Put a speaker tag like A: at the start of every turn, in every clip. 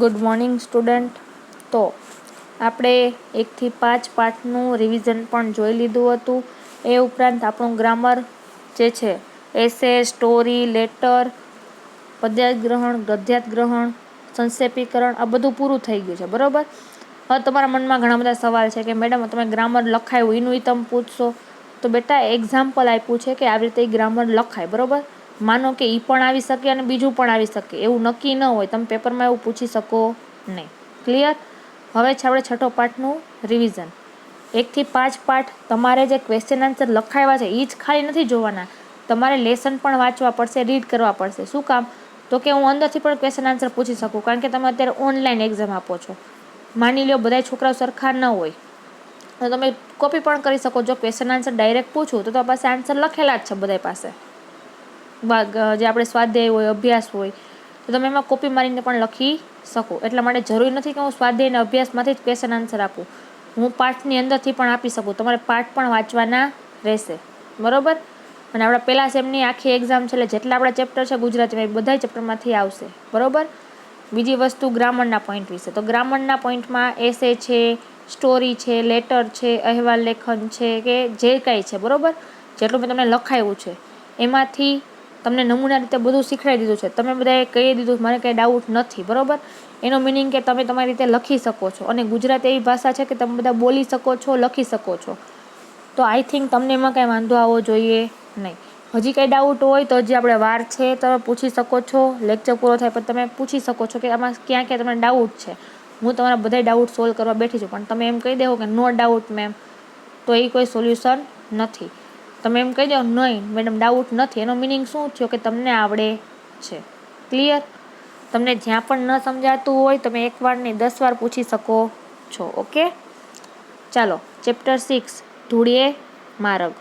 A: Good morning student. તો આપણે 1 થી 5 પાઠનું રિવિઝન પણ જોઈ લીધું હતું. એ ઉપરાંત આપણું ગ્રામર જે છે એસે, સ્ટોરી, લેટર, પદ્યાર્થ ગદ્યાર્થ ગ્રહણ, સંક્ષેપીકરણ આ બધું પૂરું થઈ ગયું છે. બરાબર. હવે તમારા મનમાં ઘણા બધા સવાલ છે કે મેડમ તમે ગ્રામર લખાયું એનું તમે પૂછશો. તો બેટા એક્ઝામ્પલ આપ્યું છે કે આવી રીતે ગ્રામર લખાય. બરાબર. માનો કે એ પણ આવી શકે અને બીજું પણ આવી શકે, એવું નક્કી ન હોય. તમે પેપરમાં એવું પૂછી શકો નહીં. ક્લિયર? હવે છે આપણે 6ઠો પાઠનું રિવિઝન. 1 થી 5 પાઠ તમારે જે ક્વેશ્ચન આન્સર લખાવ્યા છે એ જ ખાલી નથી જોવાના, તમારે લેસન પણ વાંચવા પડશે, રીડ કરવા પડશે. શું કામ? તો કે હું અંદરથી પણ ક્વેશ્ચન આન્સર પૂછી શકું, કારણ કે તમે અત્યારે ઓનલાઈન એક્ઝામ આપો છો. માની લો બધા છોકરાઓ સરખા ન હોય તો તમે કોપી પણ કરી શકો. જો ક્વેશ્ચન આન્સર ડાયરેક્ટ પૂછું તો તમારી પાસે આન્સર લખેલા જ છે બધા પાસે. જે આપણે સ્વાધ્યાય હોય, અભ્યાસ હોય, તો તમે એમાં કોપી મારીને પણ લખી શકો. એટલા માટે જરૂરી નથી કે હું સ્વાધ્યાય અને અભ્યાસમાંથી જ ક્વેશ્ચન આન્સર આપું. હું પાઠની અંદરથી પણ આપી શકું. તમારે પાઠ પણ વાંચવાના રહેશે. બરાબર. અને આપણા પહેલા સેમની આખી એક્ઝામ છે એટલે જેટલા આપણા ચેપ્ટર છે ગુજરાતીમાં એ બધા ચેપ્ટરમાંથી આવશે. બરાબર. બીજી વસ્તુ ગ્રામરના પોઈન્ટ વિશે. તો ગ્રામરના પોઈન્ટમાં એસે છે, સ્ટોરી છે, લેટર છે, અહેવાલ લેખન છે, કે જે કાંઈ છે. બરાબર. જેટલું મેં તમને લખાયું છે એમાંથી તમને નમૂના રીતે બધું શીખવાડી દીધું છે. તમે બધાએ કહી દીધું મને કંઈ ડાઉટ નથી. બરાબર. એનો મિનિંગ કે તમે તમારી રીતે લખી શકો છો. અને ગુજરાત એવી ભાષા છે કે તમે બધા બોલી શકો છો, લખી શકો છો. તો આઈ થિંક તમને એમાં કાંઈ વાંધો આવવો જોઈએ નહીં. હજી કંઈ ડાઉટ હોય તો હજી આપણે વાર છે, તમે પૂછી શકો છો. લેક્ચર પૂરો થાય પણ તમે પૂછી શકો છો કે આમાં ક્યાં ક્યાં તમને ડાઉટ છે. હું તમારા બધા ડાઉટ સોલ્વ કરવા બેઠી છું. પણ તમે એમ કહી દેવો કે નો ડાઉટ મેમ, તો એ કોઈ સોલ્યુશન નથી. તમે એમ કહી દો નહીં મેડમ ડાઉટ નથી, એનો મિનિંગ શું થયો કે તમને આવડે છે. ક્લિયર? તમને જ્યાં પણ ન સમજાતું હોય તમે 1 વાર નહીં 10 વાર પૂછી શકો છો. ઓકે. ચાલો, ચેપ્ટર 6 ધૂળીએ માર્ગ.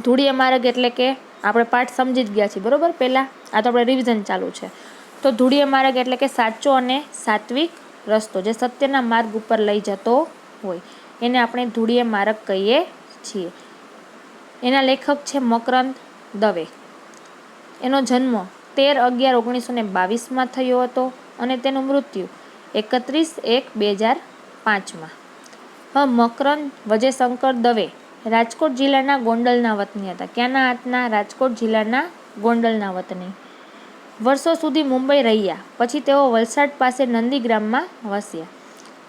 A: ધૂળીએ માર્ગ એટલે કે આપણે પાઠ સમજી જ ગયા છીએ. બરાબર. પહેલાં આ તો આપણે રિવિઝન ચાલુ છે. તો ધૂળીએ માર્ગ એટલે કે સાચો અને સાત્વિક રસ્તો, જે સત્યના માર્ગ ઉપર લઈ જતો હોય એને આપણે ધૂળીએ માર્ગ કહીએ છીએ. એના લેખક છે મકરંદ દવે. એનો જન્મ 13/11/1922 થયો હતો અને તેનું મૃત્યુ 31/1/2005. મકરંદ વજયશંકર દવે રાજકોટ જિલ્લાના ગોંડલના વતની હતા. ક્યાંના હતા? રાજકોટ જિલ્લાના ગોંડલના વતની. વર્ષો સુધી મુંબઈ રહ્યા પછી તેઓ વલસાડ પાસે નંદીગ્રામમાં વસ્યા.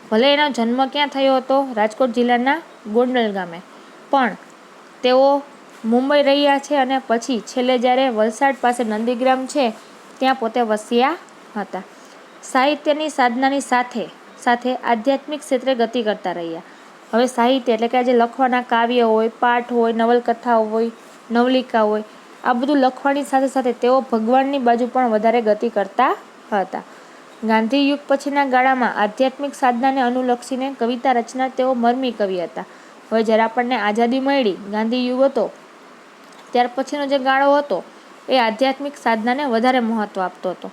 A: ભલે એનો જન્મ ક્યાં થયો હતો? રાજકોટ જિલ્લાના ગોંડલ ગામે, પણ તેઓ મુંબઈ રહ્યા છે અને પછી છેલ્લે જ્યારે વલસાડ પાસે નંદીગ્રામ છે ત્યાં પોતે વસ્યા હતા. સાહિત્યની સાધનાની સાથે સાથે આધ્યાત્મિક ક્ષેત્રે ગતિ કરતા રહ્યા. હવે સાહિત્ય એટલે કે આજે લખવાના કાવ્ય હોય, પાઠ હોય, નવલકથા હોય, નવલિકા હોય, આ બધું લખવાની સાથે સાથે તેઓ ભગવાનની બાજુ પણ વધારે ગતિ કરતા હતા. ગાંધી યુગ પછીના ગાળામાં આધ્યાત્મિક સાધનાને અનુલક્ષીને કવિતા રચના તેઓ મરમી કવિ હતા. હવે જ્યારે આપણને આઝાદી મળી, ગાંધી યુગ હતો, ત્યાર પછીનો જે ગાળો હતો એ આધ્યાત્મિક સાધનાને વધારે મહત્ત્વ આપતો હતો.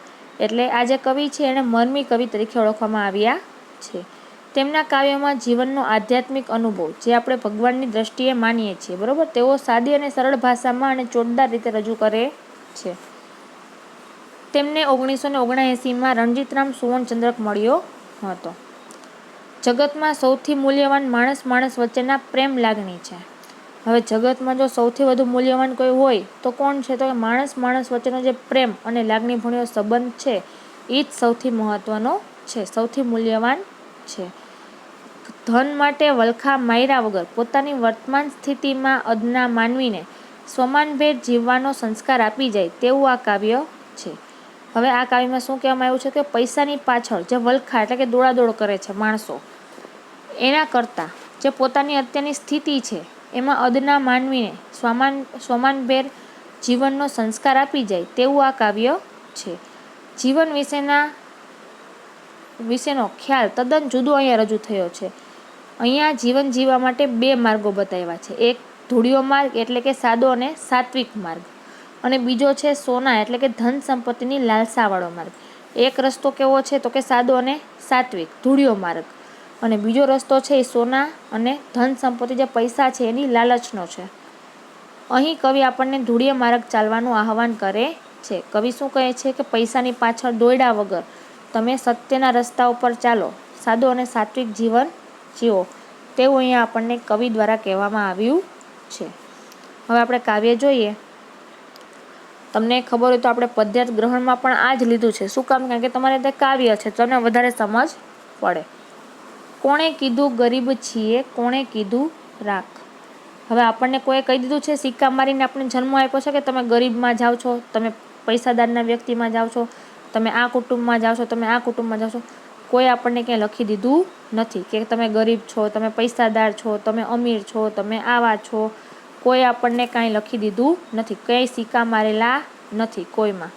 A: એટલે આ જે કવિ છે એને મરમી કવિ તરીકે ઓળખવામાં આવ્યા છે. તેમના કાવ્યોમાં જીવનનો આધ્યાત્મિક અનુભવ જે આપણે ભગવાનની દ્રષ્ટિએ માનીએ છીએ, બરાબર, તેઓ સાદી અને સરળ ભાષામાં અને ચોટદાર રીતે રજૂ કરે છે. તેમને 1979માં રણજીતરામ સુવર્ણચંદ્રક મળ્યો હતો. જગતમાં સૌથી મૂલ્યવાન માણસ વચ્ચેના પ્રેમ લાગણી છે. હવે જગતમાં જો સૌથી વધુ મૂલ્યવાન કોઈ હોય તો કોણ છે? તો માણસ વચ્ચેનો જે પ્રેમ અને લાગણીભર્યો સંબંધ છે એ જ સૌથી મહત્ત્વનો છે, સૌથી મૂલ્યવાન છે. ધન માટે વલખા માર્યા વગર પોતાની વર્તમાન સ્થિતિમાં અદના માનવીને સ્વમાનભેર જીવવાનો સંસ્કાર આપી જાય તેવું આ કાવ્ય છે. હવે આ કાવ્યમાં શું કહેવામાં આવ્યું છે કે પૈસાની પાછળ જે વલખા એટલે કે દોડાદોડ કરે છે માણસો, એના કરતાં જે પોતાની અત્યારની સ્થિતિ છે એમાં અદના માનવીને સ્વમાનભેર જીવનનો સંસ્કાર આપી જાય તેવું આ કાવ્ય છે. જીવન વિશેનો ખ્યાલ તદ્દન જુદો અહીંયા રજૂ થયો છે. અહીંયા જીવન જીવવા માટે 2 માર્ગો બતાવ્યા છે. એક ધૂળિયો માર્ગ એટલે કે સાદો અને સાત્વિક માર્ગ, અને બીજો છે સોના એટલે કે ધન સંપત્તિની લાલસાવાળો માર્ગ. એક રસ્તો કેવો છે? તો કે સાદો અને સાત્વિક ધૂળિયો માર્ગ, અને બીજો રસ્તો છે એ સોના અને ધન સંપત્તિ જે પૈસા છે એની લાલચનો છે. અહીં કવિ આપણને ધૂળિયા માર્ગ ચાલવાનું આહવાન કરે છે. કવિ શું કહે છે કે પૈસાની પાછળ દોડ્યા વગર તમે સત્યના રસ્તા ઉપર ચાલો, સાદું અને સાત્વિક જીવન જીવો, તેવું અહીંયા આપણને કવિ દ્વારા કહેવામાં આવ્યું છે. હવે આપણે કાવ્ય જોઈએ. તમને ખબર હોય તો આપણે પદ્યાર્થ ગ્રહણમાં પણ આ જ લીધું છે. શું કામ? કારણ કે તમારે તે કાવ્ય છે, તમને વધારે સમજ પડે. કોણે કીધું ગરીબ છીએ, કોણે કીધું રાખ. હવે આપણને કોઈ કહી દીધું છે, સિક્કા મારીને આપણે જન્મ આપ્યો છે કે તમે ગરીબમાં જાઓ છો, તમે પૈસાદારના વ્યક્તિમાં જાઓ છો, તમે આ કુટુંબમાં જાઓ છો, તમે આ કુટુંબમાં જાઓ છો. કોઈ આપણને ક્યાંય લખી દીધું નથી કે તમે ગરીબ છો, તમે પૈસાદાર છો, તમે અમીર છો, તમે આવા છો. કોઈ આપણને કાંઈ લખી દીધું નથી, કંઈ સિક્કા મારેલા નથી કોઈમાં.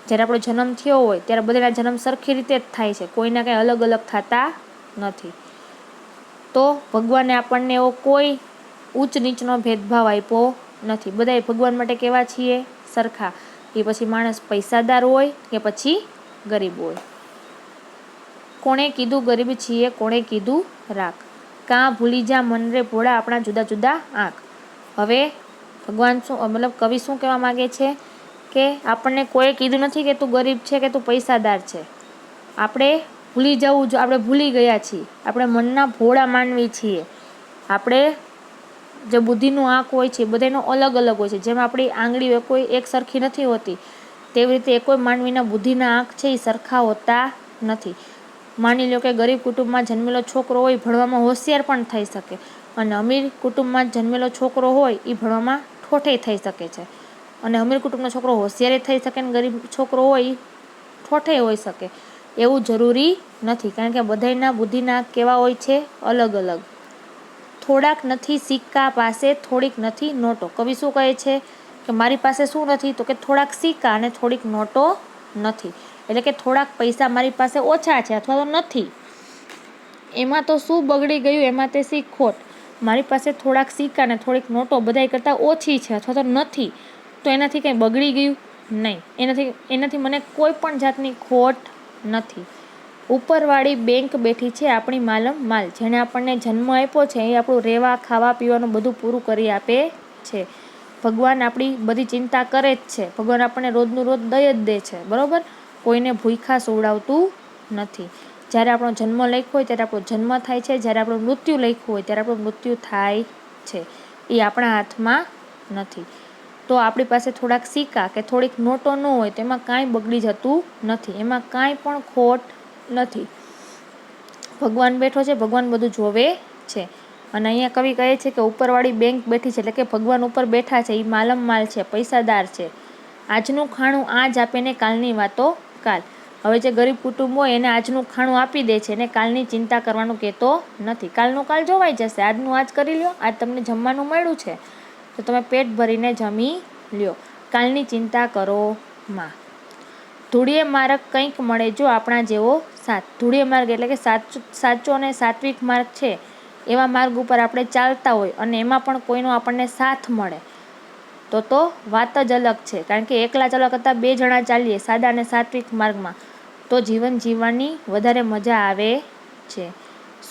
A: જ્યારે આપણો જન્મ થયો હોય ત્યારે બધાના જન્મ સરખી રીતે જ થાય છે, કોઈના કંઈ અલગ અલગ થતા નથી. તો ભગવાને આપણને એવો કોઈ ઉચ્ચ નીચનો ભેદભાવ આપ્યો નથી. બધાય ભગવાન માટે કેવા છીએ? સરખા. એ પછી માણસ પૈસાદાર હોય કે પછી ગરીબ હોય. કોણે કીધું ગરીબ છીએ, કોણે કીધું રાખ. કાં ભૂલી જા મન રે ભોળા, આપણા જુદા જુદા આંખ. હવે ભગવાન શું મતલબ કવિ શું કહેવા માગે છે કે આપણને કોઈ કીધું નથી કે તું ગરીબ છે કે તું પૈસાદાર છે. આપણે ભૂલી જવું, જો આપણે ભૂલી ગયા છીએ, આપણે મનના ભોળા માનવી છીએ. આપણે જે બુદ્ધિનું આંક હોય છે બધાનો અલગ અલગ હોય છે. જેમ આપણી આંગળીઓ કોઈ એક સરખી નથી હોતી, તેવી રીતે એ કોઈ માનવીના બુદ્ધિના આંક છે એ સરખા હોતા નથી. માની લો કે ગરીબ કુટુંબમાં જન્મેલો છોકરો હોય ભણવામાં હોશિયાર પણ થઈ શકે, અને અમીર કુટુંબમાં જન્મેલો છોકરો હોય એ ભણવામાં ઠોઠે થઈ શકે છે. અને અમીર કુટુંબનો છોકરો હોશિયાર થઈ શકે ને ગરીબ છોકરો હોય ઠોઠે હોઈ શકે, એવું જરૂરી નથી. કારણ કે બધાના બુદ્ધિના કેવા હોય છે? અલગ અલગ. થોડાક નથી સિક્કા પાસે, થોડીક નથી નોટો. કવિ શું કહે છે કે મારી પાસે શું નથી? તો કે થોડાક સિક્કા અને થોડીક નોટો નથી. એટલે કે થોડાક પૈસા મારી પાસે ઓછા છે અથવા તો નથી. એમાં તો શું બગડી ગયું? એમાં તે શી ખોટ? મારી પાસે થોડાક સિક્કા અને થોડીક નોટો બધાય કરતાં ઓછી છે અથવા તો નથી, તો એનાથી કંઈ બગડી ગયું? નહીં. એનાથી મને કોઈ પણ જાતની ખોટ નથી. ઉપરવાળી બેંક બેઠી છે આપણી માલમ માલ. જેણે આપણને જન્મ આપ્યો છે એ આપણું રહેવા ખાવા પીવાનું બધું પૂરું કરી આપે છે. ભગવાન આપણી બધી ચિંતા કરે જ છે. ભગવાન આપણને રોજનું રોજ દઈ જ દે છે, બરાબર? કોઈને ભૂખ્યા સુવડાવતું નથી. જ્યારે આપણો જન્મ લખ્યો હોય ત્યારે આપણો જન્મ થાય છે, જ્યારે આપણું મૃત્યુ લખ્યું હોય ત્યારે આપણું મૃત્યુ થાય છે. એ આપણા હાથમાં નથી. તો આપણી પાસે થોડાક સિક્કા કે થોડીક નોટો ન હોય તો એમાં કાંઈ બગડી જતું નથી, એમાં કાંઈ પણ ખોટ નથી. ભગવાન બેઠો છે, ભગવાન બધું જોવે છે. અને અહીંયા કવિ કહે છે કે ઉપરવાળી બેંક બેઠી છે, એટલે કે ભગવાન ઉપર બેઠા છે, એ માલમ માલ છે, પૈસાદાર છે. આજનું ખાણું આજ આપે ને કાલની વાતો કાલ. હવે જે ગરીબ કુટુંબ હોય એને આજનું ખાણું આપી દે છે, એને કાલની ચિંતા કરવાનું કહેતો નથી. કાલનું કાલ જોવાઈ જશે, આજનું આજ કરી લ્યો. આજ તમને જમવાનું મળ્યું છે તો તમે પેટ ભરીને જમી લ્યો, કાલની ચિંતા કરો માં. ધૂળીએ માર્ગ કંઈક મળે જો આપણા જેવો સાથ. ધૂળીએ માર્ગ એટલે કે સાચો અને સાત્વિક માર્ગ છે, એવા માર્ગ ઉપર આપણે ચાલતા હોય અને એમાં પણ કોઈનો આપણને સાથ મળે તો વાત જ અલગ છે. કારણ કે એકલા ચાલવા કરતાં 2 જણા ચાલીએ સાદા અને સાત્વિક માર્ગમાં તો જીવન જીવવાની વધારે મજા આવે છે.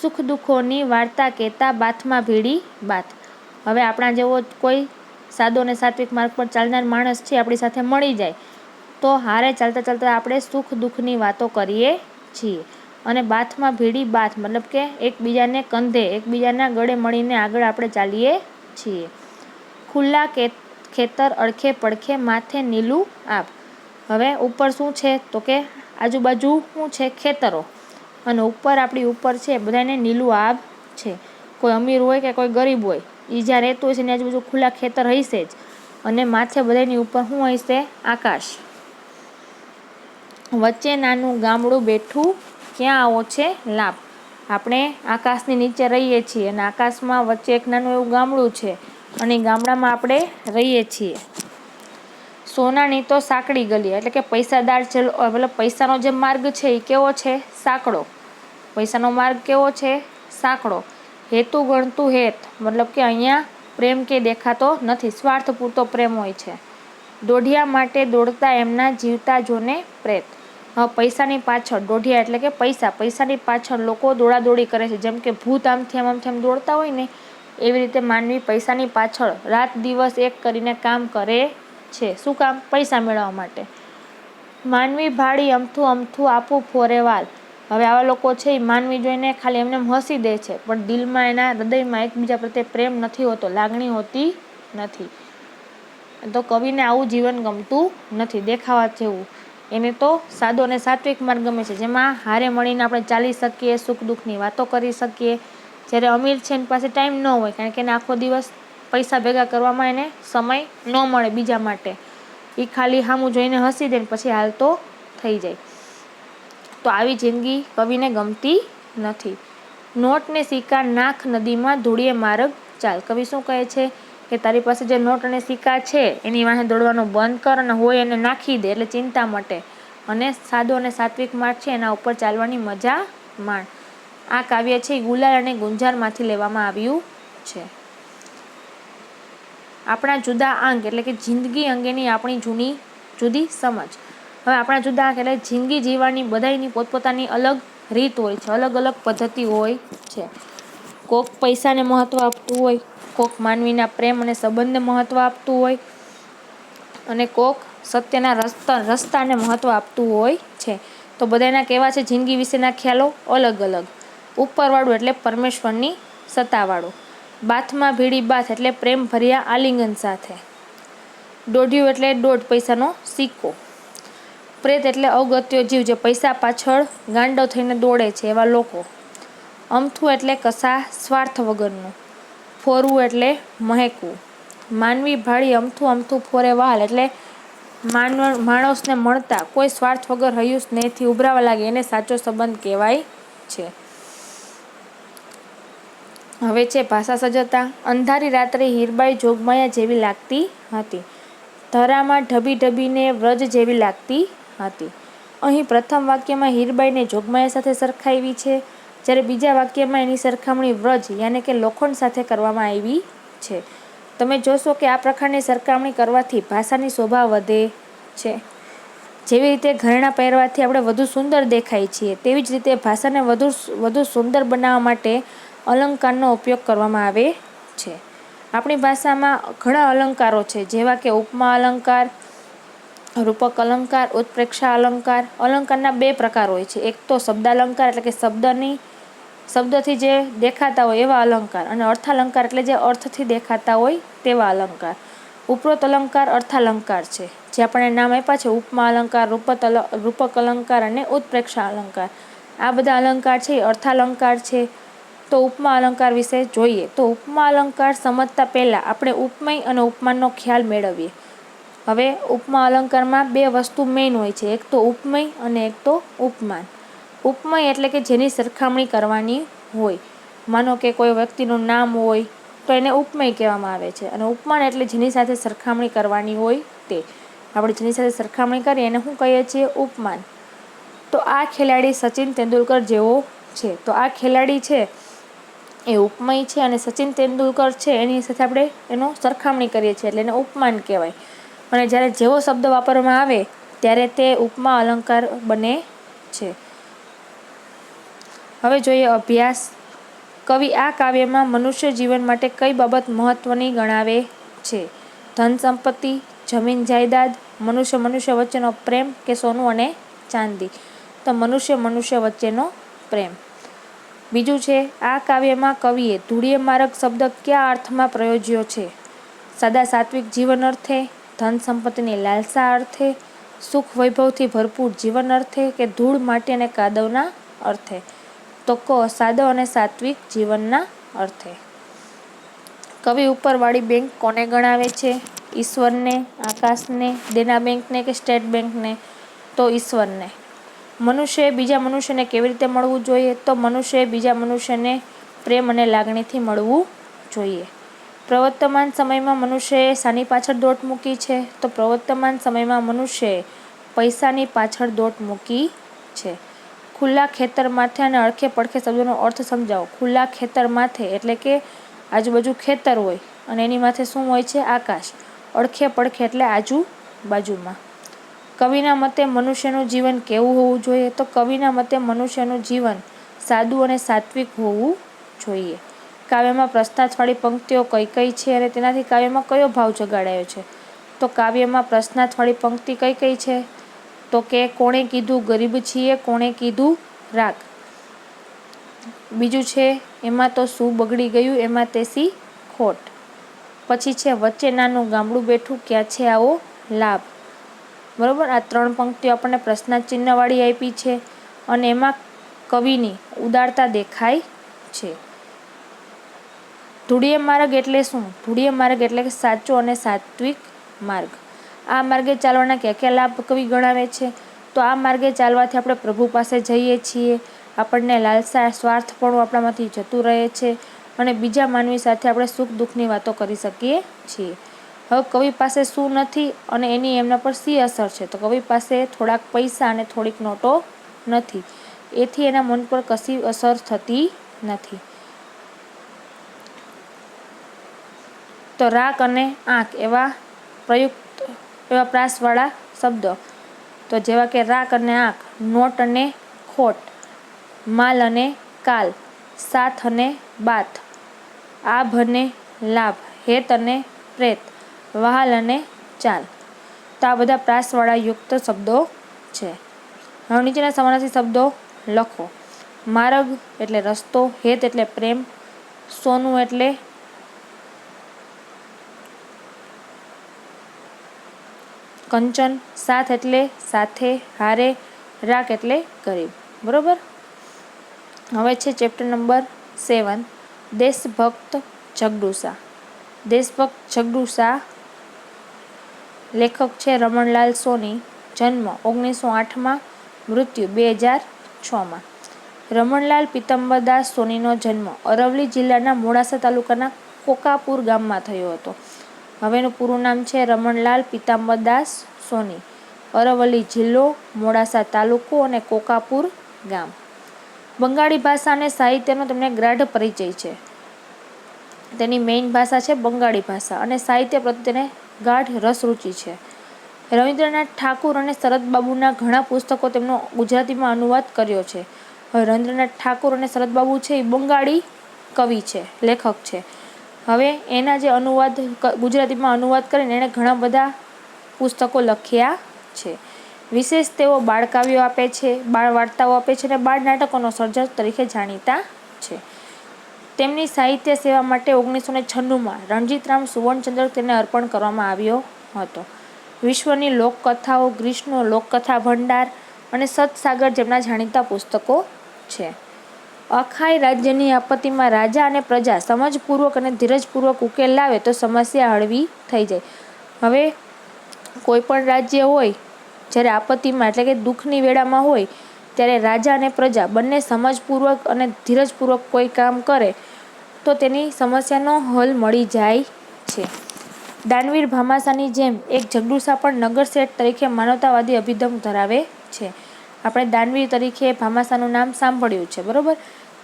A: સુખ દુઃખોની વાર્તા કહેતા બાથમાં ભીડી બાથ. હવે આપણા જેવો કોઈ સાદો અને સાત્વિક માર્ગ પર ચાલનાર માણસ છે આપણી સાથે મળી જાય તો હારે ચાલતા ચાલતા આપણે સુખ દુઃખની વાતો કરીએ છીએ. અને બાથમાં ભીડી બાથ મતલબ કે એકબીજાને કંધે એકબીજાના ગળે મળીને આગળ આપણે ચાલીએ છીએ. ખુલ્લા ખેતર અડખે પડખે માથે નીલું આબ. હવે ઉપર શું છે તો કે આજુબાજુ શું છે? ખેતરો. અને ઉપર આપણી ઉપર છે બધાને નીલું આબ છે. કોઈ અમીર હોય કે કોઈ ગરીબ હોય, એ જ્યાં રહેતું હોય છે એની આજુબાજુ ખુલ્લા ખેતર હશે જ. અને માથે બધાની ઉપર શું હશે? આકાશ. વચ્ચે નાનું ગામડું બેઠું ક્યાં આવો છે લાભ. આપણે આકાશની નીચે રહીએ છીએ અને આકાશમાં વચ્ચે એક નાનું એવું ગામડું છે અને ગામડામાં આપણે રહીએ છીએ. સોનાની તો સાંકડી ગલી, એટલે કે પૈસાદાર છે મતલબ પૈસાનો જે માર્ગ છે એ કેવો છે? સાંકડો. પૈસાનો માર્ગ કેવો છે? સાંકડો. હેતુ ગણતું હેત મતલબ કે અહીંયા પ્રેમ કે દેખાતો નથી, સ્વાર્થ પૂરતો પ્રેમ હોય છે. દોઢિયા માટે દોડતા એમના જીવતા જોને પ્રેત. પૈસાની પાછળ દોઢિયા એટલે કે પૈસાની પાછળ લોકો દોડાદોડી કરે છે. જેમ કે ભૂત આમથી આમ દોડતા હોય ને એવી રીતે માનવી પૈસાની પાછળ રાત દિવસ એક કરીને કામ કરે છે. શું કામ? પૈસા મેળવવા માટે. માનવી ભાળી અમથું અમથું આપું ફોરે વાલ. હવે આવા લોકો છે એ માનવી જોઈને ખાલી એમને હસી દે છે, પણ દિલમાં એના હૃદયમાં એકબીજા પ્રત્યે પ્રેમ નથી હોતો, લાગણી હોતી નથી. તો કવિને આવું જીવન ગમતું નથી, દેખાવા જેવું. એને તો સાદો અને સાત્વિક માર્ગ ગમે છે, જેમાં હારે મળીને આપણે ચાલી શકીએ, સુખ દુઃખની વાતો કરી શકીએ. જ્યારે અમીર છે એની પાસે ટાઈમ ન હોય, કારણ કે એને આખો દિવસ પૈસા ભેગા કરવામાં એને સમય ન મળે બીજા માટે. એ ખાલી સામું જોઈને હસી દે ને પછી હાલતો થઈ જાય. તો આવી જિંદગી કવિને ગમતી નથી. નોટ ને સિક્કા નાખ નદીમાં, ધૂળીએ માર્ગ ચાલ. કવિ શું કહે છે કે તારી પાસે જે નોટ અને સિક્કા છે એની વાહે દોડવાનું બંધ કર, અને હોય એને નાખી દે, એટલે ચિંતા મટે. અને સાદો અને સાત્વિક માર્ગ છે એના ઉપર ચાલવાની મજા માણ. આ કાવ્ય છે એ ગુલાલ અને ગુંજારમાંથી લેવામાં આવ્યું છે. આપણા જુદા આંક એટલે કે જિંદગી અંગેની આપણી જુદી સમજ. હવે આપણા જુદા આંક એટલે જિંદગી જીવવાની બધાની પોતપોતાની અલગ રીત હોય છે, અલગ અલગ પદ્ધતિ હોય છે. કોક પૈસાને મહત્વ આપતું હોય, કોક માનવીના પ્રેમ અને સંબંધને મહત્વ આપતું હોય, અને કોક સત્યના રસ્તાને મહત્વ આપતું હોય છે. તો બધાના કેવા છે જિંદગી વિશેના ખ્યાલો અલગ અલગ. ઉપરવાળું એટલે પરમેશ્વરની સત્તાવાળું. બાથમાં ભીડી બાથ એટલે પ્રેમ ભર્યા આલિંગન સાથે. દોઢિયું એટલે દોઢ પૈસાનો સિક્કો. પ્રેત એટલે અવગત્યો જીવ, જે પૈસા પાછળ ગાંડો થઈને દોડે છે એવા લોકો. અમથું એટલે કશા સ્વાર્થ વગરનું. ફોરવું એટલે મહેકવું. માનવી ભાળી અમથું અમથું ફોરે વહાલ એટલે માણસને મળતા કોઈ સ્વાર્થ વગર હૈયું સ્નેહથી ઉભરાવા લાગે એને સાચો સંબંધ કહેવાય છે. હવે છે ભાષા સજ્જતા. અંધારી રાત્રે હીરબાઈ જોગમાયા જેવી લાગતી હતી, ધરામાં ઢબી ઢબીને વ્રજ જેવી લાગતી હતી. અહીં પ્રથમ વાક્યમાં હીરબાઈને જોગમાયા સાથે સરખાવી છે, જ્યારે બીજા વાક્યમાં એની સરખામણી વ્રજ યાને કે લોખંડ સાથે કરવામાં આવી છે. તમે જોશો કે આ પ્રકારની સરખામણી કરવાથી ભાષાની શોભા વધે છે. જેવી રીતે ઘરેણાં પહેરવાથી આપણે વધુ સુંદર દેખાય છીએ, તેવી જ રીતે ભાષાને વધુ સુંદર બનાવવા માટે અલંકારનો ઉપયોગ કરવામાં આવે છે. આપણી ભાષામાં ઘણા અલંકારો છે, જેવા કે ઉપમા અલંકાર, રૂપક અલંકાર, ઉત્પ્રેક્ષા અલંકાર. અલંકારના બે પ્રકાર હોય છે, એક તો શબ્દાલંકાર એટલે કે શબ્દથી જે દેખાતા હોય એવા અલંકાર, અને અર્થાલંકાર એટલે જે અર્થથી દેખાતા હોય તેવા અલંકાર. ઉપરોક્ત અલંકાર અર્થાલંકાર છે, જે આપણે નામ આપ્યા છે ઉપમા અલંકાર, રૂપક અલંકાર અને ઉત્પ્રેક્ષા અલંકાર. આ બધા અલંકાર છે એ અર્થાલંકાર છે. તો ઉપમા અલંકાર વિશે જોઈએ. તો ઉપમા અલંકાર સમજતા પહેલા આપણે ઉપમેય અને ઉપમાનનો ખ્યાલ મેળવીએ. હવે ઉપમા અલંકારમાં બે વસ્તુ મેઇન હોય છે, એક તો ઉપમેય અને એક તો ઉપમાન. ઉપમેય એટલે કે જેની સરખામણી કરવાની હોય. માનો કે કોઈ વ્યક્તિનું નામ હોય તો એને ઉપમેય કહેવામાં આવે છે, અને ઉપમાન એટલે જેની સાથે સરખામણી કરવાની હોય તે. આપણે જેની સાથે સરખામણી કરીએ એને શું કહીએ છીએ? ઉપમાન. તો આ ખેલાડી સચિન તેંડુલકર જેવો છે. તો આ ખેલાડી છે એ ઉપમેય છે, અને સચિન તેંડુલકર છે એની સાથે આપણે એનો સરખામણી કરીએ છીએ એટલે એને ઉપમાન કહેવાય. અને જ્યારે જેવો શબ્દ વાપરવામાં આવે ત્યારે તે ઉપમા અલંકાર બને છે. હવે જોઈએ અભ્યાસ. કવિ આ કાવ્યમાં મનુષ્ય જીવન માટે કઈ બાબત મહત્વની ગણાવે છે? ધન સંપત્તિ, જમીન જાયદાદ, મનુષ્ય વચ્ચેનો પ્રેમ કે સોનું અને ચાંદી? તો મનુષ્ય વચ્ચેનો પ્રેમ. બીજું છે, આ કાવ્યમાં કવિએ ધૂળીએ માર્ગ શબ્દ કયા અર્થમાં પ્રયોજ્યો છે? સાદા સાત્વિક જીવન અર્થે, ધન સંપત્તિની લાલસા અર્થે, સુખ વૈભવથી ભરપૂર જીવન અર્થે, કે ધૂળ માટી અને કાદવના અર્થે? તો સાદો અને સાત્વિક જીવનના અર્થે. કવિ ઉપરવાળી બેંક કોને ગણાવે છે? ઈશ્વરને, આકાશને, દેના બેંકને કે સ્ટેટ બેંકને? તો ઈશ્વરને. મનુષ્યએ બીજા મનુષ્યને કેવી રીતે મળવું જોઈએ? તો મનુષ્યએ બીજા મનુષ્યને પ્રેમ અને લાગણીથી મળવું જોઈએ. પ્રવર્તમાન સમયમાં મનુષ્યએ શાની પાછળ દોટ મૂકી છે? તો પ્રવર્તમાન સમયમાં મનુષ્યએ પૈસાની પાછળ દોટ મૂકી છે. ખુલ્લા ખેતર માથે અને અડખે પડખે શબ્દોનો અર્થ સમજાવો. ખુલ્લા ખેતર માથે એટલે કે આજુબાજુ ખેતર હોય અને એની માથે શું હોય છે? આકાશ. અડખે પડખે એટલે આજુબાજુમાં. કવિના મતે મનુષ્યનું જીવન કેવું હોવું જોઈએ? તો કવિના મતે મનુષ્યનું જીવન સાદું અને સાત્વિક હોવું જોઈએ. કાવ્યમાં પ્રશ્નાર્થવાળી પંક્તિઓ કઈ કઈ છે અને તેનાથી કાવ્યમાં કયો ભાવ જગાડાયો છે? તો કાવ્યમાં પ્રશ્નાર્થવાળી પંક્તિ કઈ કઈ છે? તો કે કોણે કીધું ગરીબ છીએ, કોણે કીધું રાગ. બીજું છે એમાં તો શું બગડી ગયું, એમાં તેસી ખોટ. પછી છે વચ્ચે નાનું ગામડું બેઠું, ક્યાં છે આવો લાભ. બરાબર, આ 3 પંક્તિઓ આપણને પ્રશ્નાર્થ ચિહ્નવાળી આપી છે અને એમાં કવિની ઉદારતા દેખાય છે. ધૂળીય માર્ગ એટલે શું? ધૂળીય માર્ગ એટલે કે સાચો અને સાત્વિક માર્ગ. આ માર્ગે ચાલવાના કયા કયા લાભ કવિ ગણાવે છે? તો આ માર્ગે ચાલવાથી આપણે પ્રભુ પાસે જઈએ છીએ, આપણને લાલસા સ્વાર્થપણું આપણામાંથી જતું રહે છે અને બીજા માનવી સાથે આપણે સુખ દુઃખની વાતો કરી શકીએ છીએ. હવે કવિ પાસે શું નથી અને એની એમના પર શી અસર છે? તો કવિ પાસે થોડાક પૈસા અને થોડીક નોટો નથી, એથી એના મન પર કશી અસર થતી નથી. તો રાગ અને આંખ એવા પ્રયુક્ત એવા પ્રાસવાળા શબ્દો, તો જેવા કે રાગ અને આંખ, નોટ અને ખોટ, માલ અને કાલ, સાથ અને બાથ, આભ અને લાભ, હેત અને પ્રેત, વહાલ અને ચાલ. તો આ બધા પ્રાસવાળા યુક્ત શબ્દો છે. હવે નીચેના સમાનાર્થી શબ્દો લખો. માર્ગ એટલે રસ્તો, હેત એટલે પ્રેમ, સોનું એટલે કંચન, સાથ એટલે સાથે, હારે, રાગ એટલે ગરીબ. બરોબર. હવે છે ચેપ્ટર નંબર 7, દેશભક્ત જગડુશા. દેશભક્ત જગડુશા લેખક છે રમણલાલ સોની. જન્મ 1908માં, મૃત્યુ 2006માં. રમણલાલ પીતમ્બરદાસ સોનીનો જન્મ અરવલ્લી જિલ્લાના મોડાસા તાલુકાના કોકાપુર ગામમાં થયો હતો. હવે એનું પૂરું નામ છે રમણલાલ પીતમ્બરદાસ સોની. અરવલ્લી જિલ્લો, મોડાસા તાલુકો અને કોકાપુર ગામ. બંગાળી ભાષા અને સાહિત્યનો તમને ગાઢ પરિચય છે. તેની મેઇન ભાષા છે બંગાળી ભાષા અને સાહિત્ય પ્રત્યે તેને ગાઢ રસરૂચિ છે. રવિન્દ્રનાથ ઠાકુર અને શરદબાબુના ઘણા પુસ્તકો તેમનો ગુજરાતીમાં અનુવાદ કર્યો છે. હવે રવિન્દ્રનાથ ઠાકુર અને શરદબાબુ છે એ બંગાળી કવિ છે, લેખક છે. હવે એના જે અનુવાદ ગુજરાતીમાં અનુવાદ કરીને એણે ઘણા બધા પુસ્તકો લખ્યા છે. વિશેષ તેઓ બાળકાવ્યો આપે છે, બાળ વાર્તાઓ આપે છે અને બાળ નાટકોનો સર્જક તરીકે જાણીતા છે. તેમની સાહિત્ય સેવા માટે 1996માં રણજીતરામ સુવર્ણચંદ્રક તેને અર્પણ કરવામાં આવ્યો હતો. વિશ્વની લોકકથાઓ, ગ્રીસનો લોકકથા ભંડાર અને સતસાગર જેમના જાણીતા પુસ્તકો છે. અખાઈ રાજ્યની આપત્તિમાં રાજા અને પ્રજા સમજપૂર્વક અને ધીરજપૂર્વક ઉકેલ લાવે તો સમસ્યા હળવી થઈ જાય. હવે કોઈ પણ રાજ્ય હોય, જ્યારે આપત્તિમાં એટલે કે દુઃખની વેળામાં હોય, ત્યારે રાજા અને પ્રજા બંને સમજપૂર્વક અને ધીરજપૂર્વક કોઈ કામ કરે તો તેની સમસ્યાનો હલ મળી જાય છે. દાનવીર ભામાશાની જેમ એક જગડુશા પણ નગર શેઠ તરીકે માનવતાવાદી અભિગમ ધરાવે છે. આપણે દાનવીર તરીકે ભામાશાનું નામ સાંભળ્યું છે, બરોબર.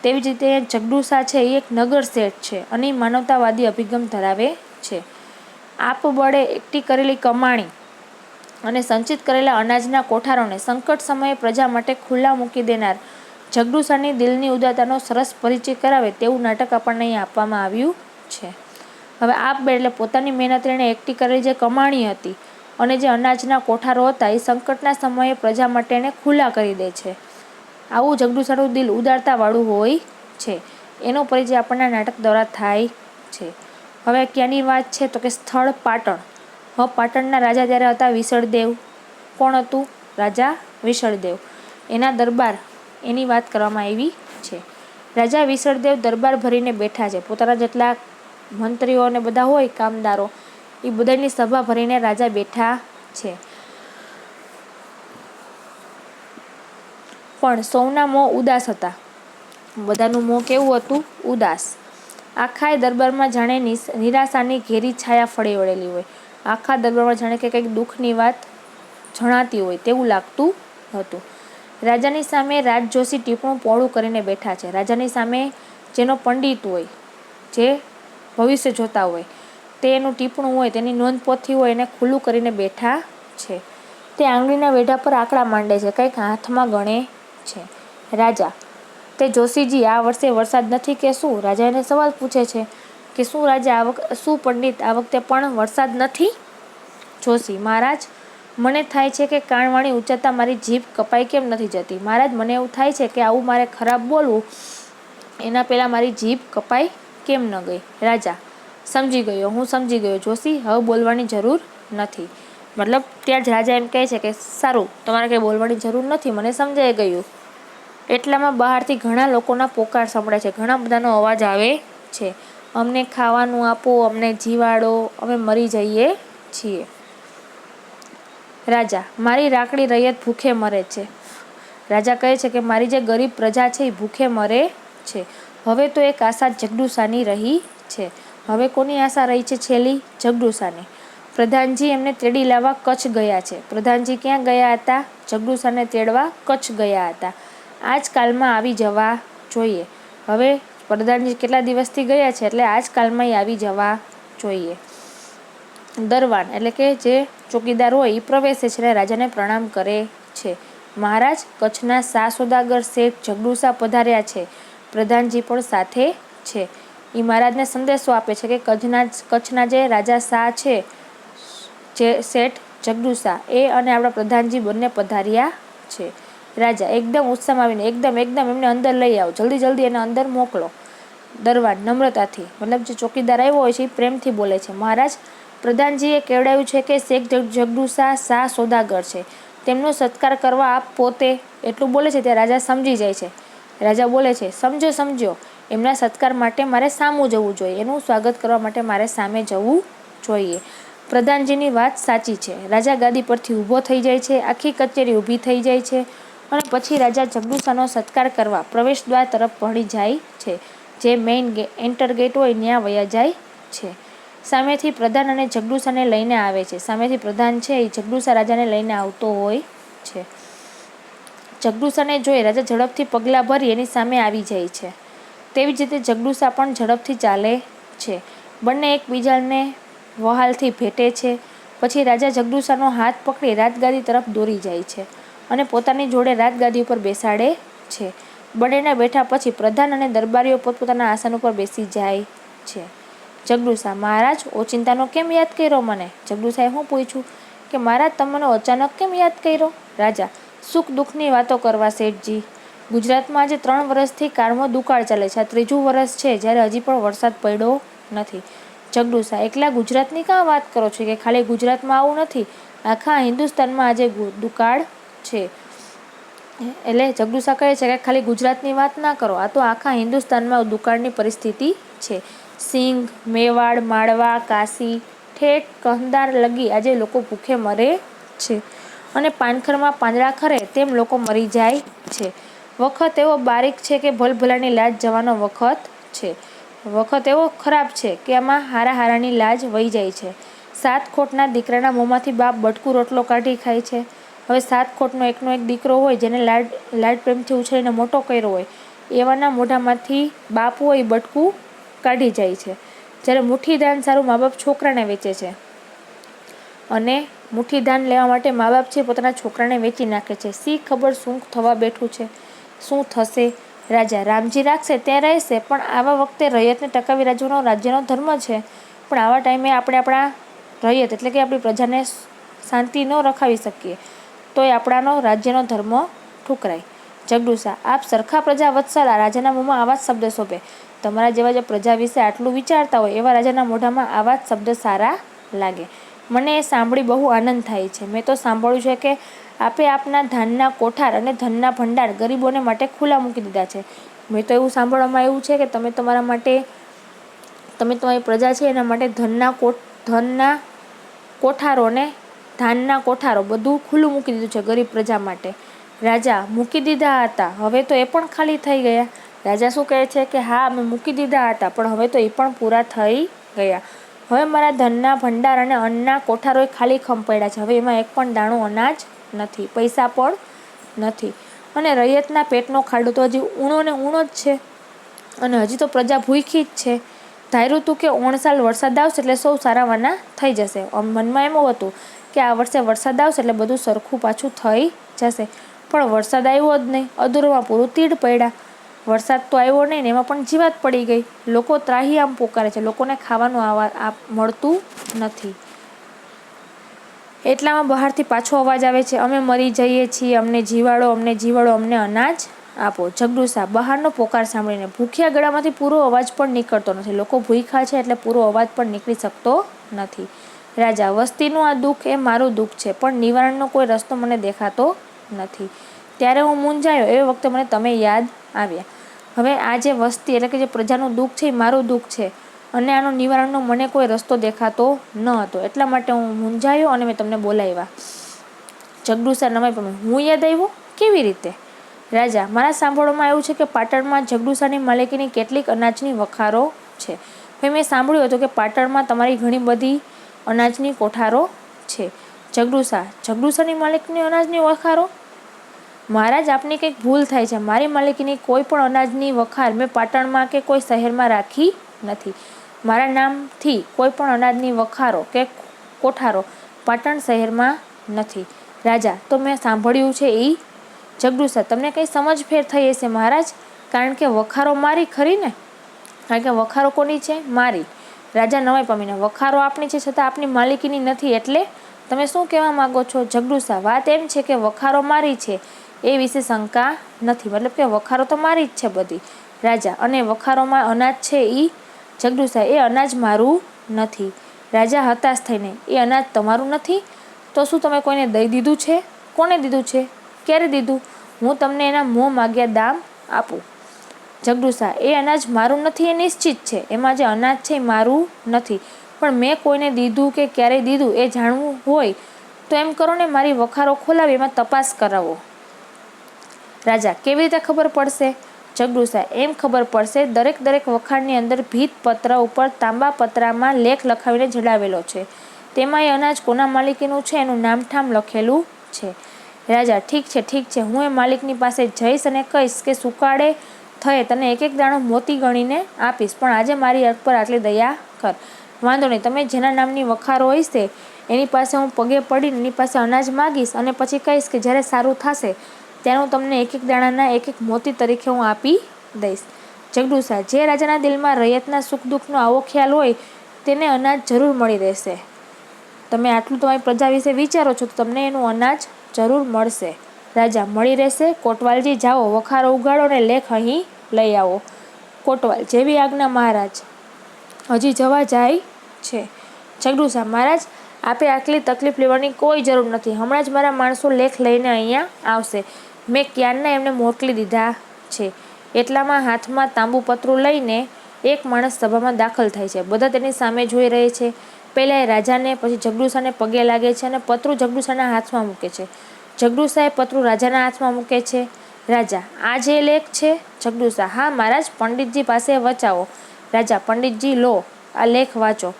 A: તેવી જ રીતે જગડુશા છે એ એક નગર શેઠ છે અને માનવતાવાદી અભિગમ ધરાવે છે. આપબળે એકઠી કરેલી કમાણી અને સંચિત કરેલા અનાજના કોઠારોને સંકટ સમયે પ્રજા માટે ખુલ્લા મૂકી દેનાર જગડુશાની દિલની ઉદારતાનો સરસ પરિચય કરાવે તેવું નાટક આપણને અહીં આપવામાં આવ્યું છે. હવે આપબળે એટલે પોતાની મહેનત એણે એકઠી કરેલી જે કમાણી હતી અને જે અનાજના કોઠારો હતા એ સંકટના સમયે પ્રજા માટે એને ખુલ્લા કરી દે છે. આવું જગડુશાનું દિલ ઉદારતાવાળું હોય છે. એનો પરિચય આપણને નાટક દ્વારા થાય છે. હવે ક્યાંની વાત છે તો કે સ્થળ પાટણ. હવે પાટણના રાજા ત્યારે હતા વિસળદેવ. કોણ હતું? રાજા વિસળદેવ. એના દરબાર એની વાત કરવામાં આવી છે. રાજા વિસળદેવ દરબાર ભરીને બેઠા છે. પોતાના જેટલા મંત્રીઓ અને બધા હોય કામદારો, એ બધાની સભા ભરીને રાજા બેઠા છે. પણ સૌના મોં ઉદાસ હતા. બધાનું મોં કેવું હતું? ઉદાસ. આખાય દરબારમાં જાણે નિરાશાની ઘેરી છાયા ફળી વળેલી હોય. આખા દરબારમાં જાણે કે કંઈક દુઃખની વાત જણાતી હોય તેવું લાગતું હતું. રાજાની સામે રાજજોશી ટીપણું પહોળું કરીને બેઠા છે. રાજાની સામે જેનો પંડિત હોય, જે ભવિષ્ય જોતા હોય, તે એનું ટીપણું હોય, તેની નોંધપોથી હોય એને ખુલ્લું કરીને બેઠા છે. તે આંગળીના વેઢા પર આંકડા માંડે છે, કંઈક હાથમાં ગણે છે. રાજા: તે જોશીજી, આ વર્ષે વરસાદ નથી કે શું? રાજા એને સવાલ પૂછે છે કે શું રાજા શું પંડિત, આ વખતે પણ વરસાદ નથી? જોશી: મહારાજ, મને થાય છે કે કાનવાણી ઉચ્ચારતા મારી જીભ કપાઈ કેમ નથી જતી. મહારાજ, મને એવું થાય છે કે આવું મારે ખરાબ બોલવું એના પહેલાં મારી જીભ કપાઈ કેમ ન ગઈ. રાજા: સમજી ગયો, હું સમજી ગયો જોશી, હવે બોલવાની જરૂર નથી. મતલબ ત્યાં જ રાજા એમ કહે છે કે સારું, તમારે કંઈ બોલવાની જરૂર નથી, મને સમજાઈ ગયું. એટલામાં બહારથી ઘણા લોકોના પોકાર સંભળાય છે, ઘણા બધાનો અવાજ આવે છે. અમને ખાવાનું આપો, અમને જીવાડો, અમે મરી જઈએ છીએ. રાજા: મારી રાકડી રૈયત ભૂખે મરે છે. રાજા કહે છે કે મારી જે ગરીબ પ્રજા છે એ ભૂખે મરે છે. હવે તો એક આશા જગડુશાની રહી છે. હવે કોની આશા રહી છે છેલ્લી? જગડુશાની. પ્રધાનજી એમને તેડી લાવવા કચ્છ ગયા છે. પ્રધાનજી ક્યાં ગયા હતા? જગડુશાને તેડવા કચ્છ ગયા હતા. આજકાલમાં આવી જવા જોઈએ. હવે પ્રધાનજી કેટલા દિવસથી ગયા છે એટલે આજકાલમાં આવી જવા જોઈએ. દરવાન એટલે કે જે ચોકીદાર હોય એ પ્રવેશે છે અને રાજાને પ્રણામ કરે છે. મહારાજ, કચ્છના શાહ સોદાગર શેઠ જગડુશા પધાર્યા છે. પ્રધાનજી પણ સાથે છે. એ મહારાજને સંદેશો આપે છે કે કચ્છના જે રાજા શાહ છે, જે શેઠ જગડુશા, એ અને આપણા પ્રધાનજી બંને પધાર્યા છે. રાજા એકદમ ઉત્સાહમાં આવીને એકદમ એમને અંદર લઈ આવો, જલ્દી એને અંદર મોકલો. દરવાન નમ્રતાથી, મતલબ જે ચોકીદાર આવ્યો હોય છે એ પ્રેમથી બોલે છે. મહારાજ, પ્રધાનજીએ કહેવડાવ્યું છે કે શેખ જગડુશા શાહ સોદાગર છે, તેમનો સત્કાર કરવા આપ પોતે. એટલું બોલે છે ત્યાં રાજા સમજી જાય છે. રાજા બોલે છે, સમજો, એમના સત્કાર માટે મારે સામું જવું જોઈએ, એનું સ્વાગત કરવા માટે મારે સામે જવું જોઈએ. પ્રધાનજીની વાત સાચી છે. રાજા ગાદી પરથી ઊભો થઈ જાય છે. આખી કચેરી ઊભી થઈ જાય છે અને પછી રાજા જગડુશાનો સત્કાર કરવા પ્રવેશ દ્વાર તરફ વળી જાય છે. જે મેઇન એન્ટર ગેટ હોય ત્યાં વયા જાય છે. સામેથી પ્રધાન અને જગડુશાને લઈને આવે છે. સામેથી પ્રધાન છે એ જગડુશા રાજાને લઈને આવતો હોય છે. જગડુશાને જોઈ રાજા ઝડપથી પગલાં ભરી એની સામે આવી જાય છે. તેવી જ રીતે જગડુશા પણ ઝડપથી ચાલે છે. બંને એકબીજાને વહાલથી ભેટે છે. પછી રાજા જગડુશાનો હાથ પકડી રાજગાદી તરફ દોરી જાય છે અને પોતાની જોડે રાજગાદી ઉપર બેસાડે છે. બંનેના બેઠા પછી પ્રધાન અને દરબારીઓ પોતપોતાના આસન ઉપર બેસી જાય છે. જગડુશા: મહારાજ, ઓચિંતાનો કેમ યાદ કર્યો મને? જગડુશાએ શું પૂછ્યું કે મહારાજ, તમે મને અચાનક કેમ યાદ કર્યો? રાજા: સુખ દુઃખની વાતો કરવા શેઠજી. ગુજરાતમાં આજે 3 વર્ષથી કાળમો દુકાળ ચાલે છે. આ 3જું વર્ષ છે જ્યારે હજી પણ વરસાદ પડ્યો નથી. જગડુશા: એકલા ગુજરાતની કાં વાત કરો છો? કે ખાલી ગુજરાતમાં આવું નથી, આખા હિન્દુસ્તાનમાં આજે દુકાળ છે. એટલે જગડુશા કહે છે કે ખાલી ગુજરાતની વાત ના કરો, આ તો આખા હિન્દુસ્તાનમાં દુકાળની પરિસ્થિતિ છે. સિંધ, મેવાડ, માળવા, કાશી, ઠેઠ કંધાર લગી આજે લોકો ભૂખે મરે છે અને પાનખરમાં પાંદડા ખરે તેમ લોકો મરી જાય છે. વખત એવો બારીક છે કે ભલભલાની લાજ જવાનો વખત છે. વખત એવો ખરાબ છે કે આમાં હારાની લાજ વહી જાય છે. 7 ખોટના દીકરાના મોંમાંથી બાપ બટકું રોટલો કાઢી ખાય છે. હવે 7 ખોટનો એકનો એક દીકરો હોય જેને લાડ પ્રેમથી ઉછેરીને મોટો કર્યો હોય, એવાના મોઢામાંથી બાપ હોય બટકું કાઢી જાય છે. જ્યારે મુઠ્ઠીદાન સારું મા બાપ છોકરાને વેચે છે અને મુઠ્ઠીદાન લેવા માટે મા બાપ છે પોતાના છોકરાને વેચી નાખે છે. શી ખબર શું થવા બેઠું છે, શું થશે? રાજા: રામજી રાખશે ત્યાં રહેશે, પણ આવા વખતે રૈયતને ટકાવી રાખવાનો રાજ્યનો ધર્મ છે. પણ આવા ટાઈમે આપણે આપણા રૈયત એટલે કે આપણી પ્રજાને શાંતિ ન રખાવી શકીએ તોય આપણાનો રાજ્યનો ધર્મ ઠુકરાય. જગડુશા: આપ સરખા પ્રજા વત્સલા, રાજાના મોંમાં આવા જ શબ્દ શોભે. તમારા જેવા જે પ્રજા વિશે આટલું વિચારતા હોય એવા રાજાના મોઢામાં આવા જ શબ્દ સારા લાગે. મને એ સાંભળી બહુ આનંદ થાય છે. મેં તો સાંભળ્યું છે કે આપે આપના ધાનના કોઠાર અને ધનના ભંડાર ગરીબોને માટે ખુલ્લા મૂકી દીધા છે. મેં તો એવું સાંભળવામાં આવ્યું છે કે તમે તમારી પ્રજા છે એના માટે ધનના કોઠારો ને ધાનના કોઠારો બધું ખુલ્લું મૂકી દીધું છે ગરીબ પ્રજા માટે. રાજા: મૂકી દીધા હતા, હવે તો એ પણ ખાલી થઈ ગયા. રાજા શું કહે છે કે હા, અમે મૂકી દીધા હતા, પણ હવે તો એ પણ પૂરા થઈ ગયા. હવે મારા ધનના ભંડાર અને અન્નના કોઠારોય ખાલી ખમ પડ્યા છે. હવે એમાં એક પણ દાણો અનાજ નથી, પૈસા પણ નથી અને રૈયતના પેટનો ખાડો તો હજી ઊણો ને ઊણો જ છે અને હજી તો પ્રજા ભૂખી જ છે. ધાર્યું તું કે 9 સાલ વરસાદ આવશે એટલે સૌ સારાવાના થઈ જશે. મનમાં એમ હતું કે આ વર્ષે વરસાદ આવશે એટલે બધું સરખું પાછું થઈ જશે, પણ વરસાદ આવ્યો જ નહીં. અધૂરમાં પૂરું તીડ પડ્યા. વરસાદ તો આવ્યો નહીં ને એમાં પણ જીવાત પડી ગઈ. લોકો ત્રાહિયામ પોકારે છે, લોકોને ખાવાનું મળતું નથી. એટલામાં બહારથી પાછો અવાજ આવે છે, અમે મરી જઈએ છીએ, અમને જીવાડો, અમને અનાજ આપો. જગડુસા બહારનો પોકાર સાંભળીને ભૂખ્યા ગળામાંથી પૂરો અવાજ પણ નીકળતો નથી. લોકો ભૂખ્યા છે એટલે પૂરો અવાજ પણ નીકળી શકતો નથી. રાજા, વસ્તીનું આ દુઃખ એ મારું દુઃખ છે, પણ નિવારણનો કોઈ રસ્તો મને દેખાતો નથી. ત્યારે હું મૂંઝાયો, એ વખતે મને તમે યાદ આવ્યા. હવે આ જે વસ્તી એટલે કે જે પ્રજાનું દુઃખ છે એ મારું દુઃખ છે અને આનો નિવારણનો મને કોઈ રસ્તો દેખાતો ન હતો. એટલા માટે હું મૂંઝાયો અને મેં તમને બોલાવ્યા. જગડુસા નવાઈ પામ્યો. હું યાદ આવ્યો? કેવી રીતે? રાજા, મારા સાંભળવામાં આવ્યું છે કે પાટણમાં જગડુસાની માલિકીની કેટલીક અનાજની વખારો છે. હવે મેં સાંભળ્યું હતું કે પાટણમાં તમારી ઘણી બધી અનાજની કોઠારો છે. જગડુસા, જગડુસાની માલિકીની અનાજની વખારો? મહારાજ, આપની કંઈક ભૂલ થાય છે. મારી માલિકીની કોઈ પણ અનાજની વખાર મેં પાટણમાં કે કોઈ શહેરમાં રાખી નથી. મારા નામથી કોઈ પણ અનાજની વખારો કે કોઠારો પાટણ શહેરમાં નથી. રાજા, તો મેં સાંભળ્યું છે એ? જગડુસા, તમને કંઈ સમજફેર થઈ હશે મહારાજ, કારણ કે વખારો મારી ખરી ને? કારણ કે વખારો કોની છે? મારી. રાજા નવાઈ પામીને, વખારો આપની છે છતાં આપની માલિકીની નથી એટલે? તમે શું કહેવા માંગો છો? જગડુસા, વાત એમ છે કે વખારો મારી છે એ વિશે શંકા નથી, મતલબ કે વખારો તો મારી જ છે બધી. રાજા, અને વખારોમાં અનાજ છે એ? જગડુસા, એ અનાજ મારું નથી. રાજા હતાશ થઈને, એ અનાજ તમારું નથી? તો શું તમે કોઈને દઈ દીધું છે? કોને દીધું છે? ક્યારે દીધું? હું તમને એના મોં માગ્યા દામ આપું. જગડુસા, એ અનાજ મારું નથી એ નિશ્ચિત છે. એમાં જે અનાજ છે એ મારું નથી, પણ મેં કોઈને દીધું કે ક્યારે દીધું એ જાણવું હોય તો એમ કરો ને, મારી વખારો ખોલાવી એમાં તપાસ કરાવો. રાજા, કેવી રીતે ખબર પડશે? જગડુસા, એમ ખબર પડશે, દરેક વખાણની અંદર ભીંતપત્ર ઉપર તાંબા પત્રામાં લેખ લખાવીને જડાવેલો છે. તેમાં એ અનાજ કોના માલિકીનું છે એનું નામઠામ લખેલું છે. રાજા, ઠીક છે, હું એ માલિકની પાસે જઈશ અને કહીશ કે સુકાળે થયે તને એક દાણો મોતી ગણીને આપીશ, પણ આજે મારી પર આટલી દયા કર. વાંધો નહીં, તમે જેના નામની વખારો હશે એની પાસે હું પગે પડીને એની પાસે અનાજ માગીશ અને પછી કહીશ કે જ્યારે સારું થશે ત્યારે હું તમને એક દાણાના એક મોતી તરીકે હું આપી દઈશ. જગડુસા, જે રાજાના દિલમાં રૈયતના સુખ દુઃખનો આવો ખ્યાલ હોય તેને અનાજ જરૂર મળી રહેશે. તમે આટલું તમારી પ્રજા વિશે વિચારો છો તો તમને એનું અનાજ જરૂર મળશે. રાજા, મળી રહેશે. કોટવાલજી, જાઓ, વખારો ઉગાડો ને લેખ અહીં લઈ આવો. કોટવાલ, જેવી આજ્ઞા મહારાજ. હજી જવા જાય છે. જગડુસા, મહારાજ, આપે આટલી તકલીફ લેવાની કોઈ જરૂર નથી. હમણાં જ મારા માણસો લેખ લઈને અહીંયા આવશે. મેં ક્યારના એમને મોકલી દીધા છે. એટલામાં હાથમાં તાંબુ પતરું લઈને એક માણસ સભામાં દાખલ થાય છે. બધા તેની સામે જોઈ રહે છે. પહેલા એ રાજાને, પછી જગડુસાને પગે લાગે છે અને પતરું જગડુસાના હાથમાં મૂકે છે. જગડુસાએ પતરું રાજાના હાથમાં મૂકે છે. રાજા, આ જે લેખ છે? જગડુસા, હા મહારાજ, પંડિતજી પાસે વચાવો. રાજા, પંડિતજી, લો આ લેખ વાંચો.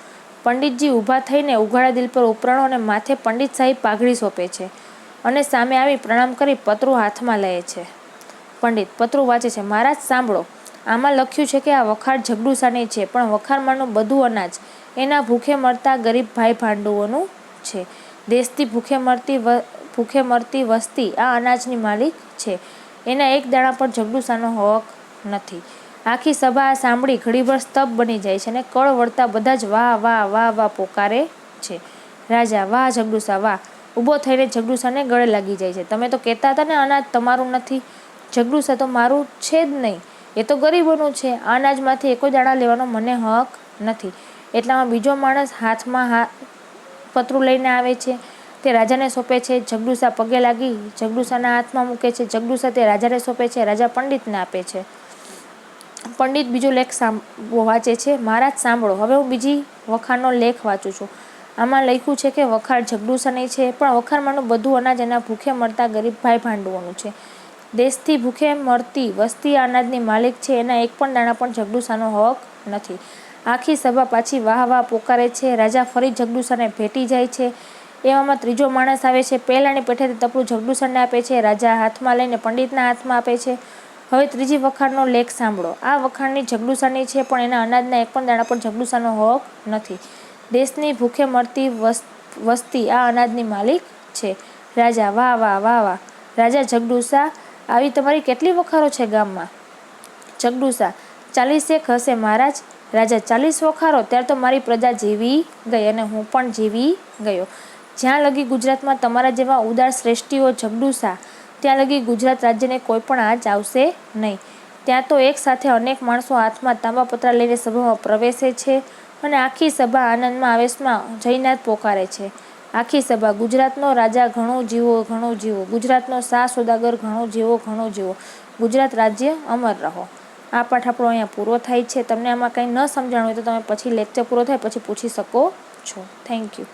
A: પંડિતજી ઊભા થઈને ઉઘાડા દિલ પર ઉપરાણો અને માથે પંડિત સાહેબ પાઘડી સોંપે છે અને સામે આવી પ્રણામ કરી પતરું હાથમાં લે છે. પંડિત પતરું વાંચે છે. મહારાજ સાંભળો, આમાં લખ્યું છે કે આ વખાર જગડુસાની છે, પણ વખારમાંનું બધું અનાજ એના ભૂખે મરતા ગરીબ ભાઈ ભાંડુઓનું છે. દેશથી ભૂખે મરતી વસ્તી આ અનાજની માલિક છે. એના એક દાણા પર જગડુસાનો હક નથી. આખી સભા આ સાંભળી ઘડીભર સ્તબ્ધ બની જાય છે અને કળ વળતા બધા જ વાહ વાહ વાહ વાહ પોકારે છે. રાજા, વાહ જગડુસા વાહ. ઊભો થઈને જગડુસાને ગળે લાગી જાય છે. તમે તો કહેતા હતા ને અનાજ તમારું નથી. જગડુસા, તો મારું છે જ નહીં, એ તો ગરીબોનું છે. આ અનાજમાંથી એકો દાણા લેવાનો મને હક નથી. એટલામાં બીજો માણસ હાથમાં પતરું લઈને આવે છે. તે રાજાને સોંપે છે. જગડુસા પગે લાગી જગડુસાના હાથમાં મૂકે છે. જગડુસા તે રાજાને સોંપે છે. રાજા પંડિતને આપે છે. પંડિત બીજો લેખ વાંચે છે. મહારાજ સાંભળો, હવે હું બીજી વખારનો લેખ વાંચું છું. આમાં લખ્યું છે કે વખાર જગડુસાની છે, પણ વખારમાંનું બધું અનાજ એના ભૂખે મરતા ગરીબ ભાઈ ભાંડુઓનું છે. દેશથી ભૂખે મરતી વસ્તી આ અનાજની માલિક છે. એના એક પણ દાણા પણ જગડુસાનો હક નથી. આખી સભા પાછી વાહ વાહ પોકારે છે. રાજા ફરી જગડુસાને ભેટી જાય છે. એવામાં ત્રીજો માણસ આવે છે. પહેલાની પેઠેથી તપલું જગડુસાને આપે છે. રાજા હાથમાં લઈને પંડિતના હાથમાં આપે છે. હવે ત્રીજી વખારનો લેખ સાંભળો. આ વખાણની જગડુસાની છે, પણ એના અનાજના એક પણ દાણા પર જગડુસાનો હક નથી. દેશની ભૂખે મરતી વસ્તી આ અનાજની માલિક છે. રાજા, વાહ વાહ વાહ વાહ. રાજા, જગડુસા, આવી તમારી કેટલી વખારો છે ગામમાં? જગડુસા, 40 હશે મહારાજ. રાજા, 40 વખારો? ત્યારે તો મારી પ્રજા જીવી ગઈ અને હું પણ જીવી ગયો. જ્યાં લગી ગુજરાતમાં તમારા જેવા ઉદાર શ્રેષ્ઠીઓ ઝગડુસા, ત્યાં લગી ગુજરાત રાજ્યને કોઈ પણ આંચ આવશે નહીં. ત્યાં તો એક સાથે અનેક માણસો હાથમાં તાંબાપત્રા લઈને સભામાં પ્રવેશે છે અને આખી સભા આનંદમાં આવેશમાં જયનાથ પોકારે છે. આખી સભા, ગુજરાતનો રાજા ઘણો જીવો, ઘણો જીવો, ગુજરાતનો શાહ સોદાગર ઘણો જીવો, ઘણો જીવો, ગુજરાત રાજ્ય અમર રહો. આ પાઠ આપણો અહીંયા પૂરો થાય છે. તમને આમાં કંઈ ન સમજાણું હોય તો તમે પછી લેક્ચર પૂરો થાય પછી પૂછી શકો છો. Thank you.